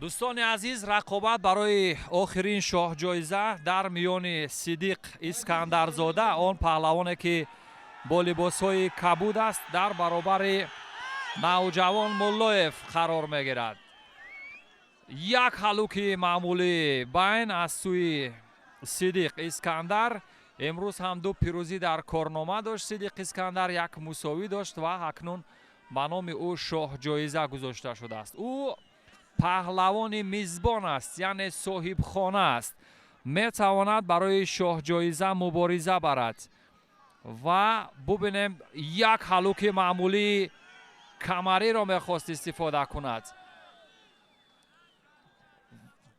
دوستان عزیز، رقابت برای آخرین شاه جایزه در میان صدیق اسکندرزاده، آن پهلوانی که با لباس‌های کبود است، در برابر نوجوان ملایف قرار می‌گیرد. یک حلوک معمولی بین از سوی صدیق اسکندر. امروز هم دو پیروزی در کارنامه داشت صدیق اسکندر، یک مساوی داشت و اکنون به نام او شاه جایزه گذاشته شده است. او پهلوان میزبان است، یعنی صاحب خانه است، میتواند برای شاه جایزه مبارزه برد. و ببینیم یک حلوک معمولی کمری را میخواست استفاده کند.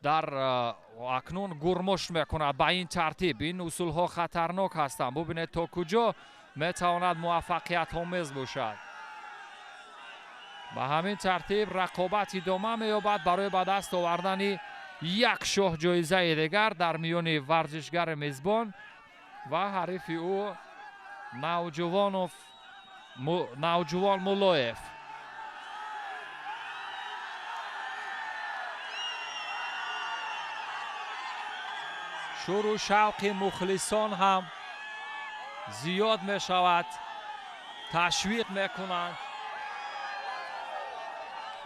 در اکنون گرمش میکند. به این ترتیب این اصول ها خطرناک هستند. ببینید تا کجا میتواند موفقیت آمیز باشد. به همین ترتیب رقابت ادامه مییابد برای به دست آوردن یک شاه جایزه دیگر در میان ورزشگر میزبان و حریف او نوجوان ملایف. شور شوق مخلصان هم زیاد می شود، تشویق می کنند.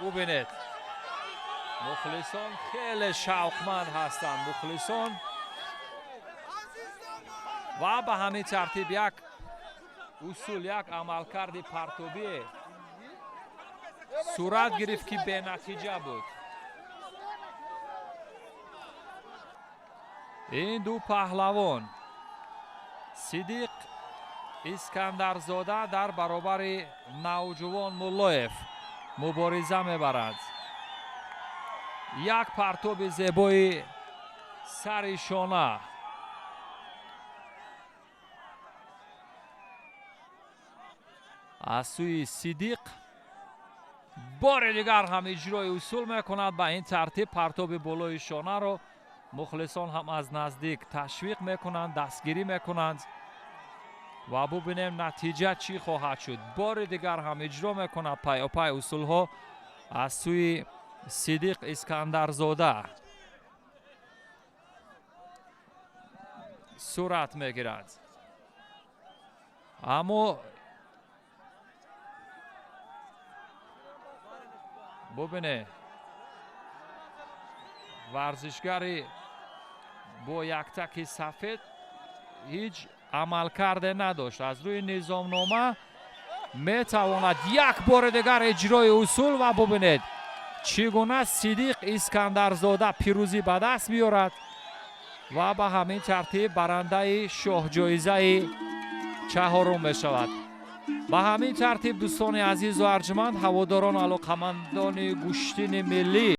ببینید مخلصان خیلی شوقمند هستند. مخلصان و به همین ترتیب یک اصول، یک عملکرد پرتابی صورت گرفت که به نتیجه بود. این دو پهلوان صدیق اسکندرزاده در برابر نوجوان ملایف مبارزه میبرد. یک پرتاب زیبای سر شانه. از سوی صدیق بار دیگر هم اجرای اصول میکند. به این ترتیب پرتاب بالای شانه رو مخلصان هم از نزدیک تشویق میکنند، دستگیری میکنند و ببینیم نتیجه چی خواهد شد. بار دیگر هم اجرا میکند پیاپی اصول ها از سوی صدیق اسکندرزاده صورت میگیرد. اما ببینه ورزشگری با یک تک سفید هیچ عمل کرده نداشت. از روی نظامنامه میتواند یک بار دیگر اجرای اصول و ببینید چگونه صدیق اسکندرزاده پیروزی به دست بیارد و به همین ترتیب برنده شاه جایزه چهارم می شود. به همین ترتیب دوستان عزیز و ارجمند، هواداران و علاقمندان گوشتین ملی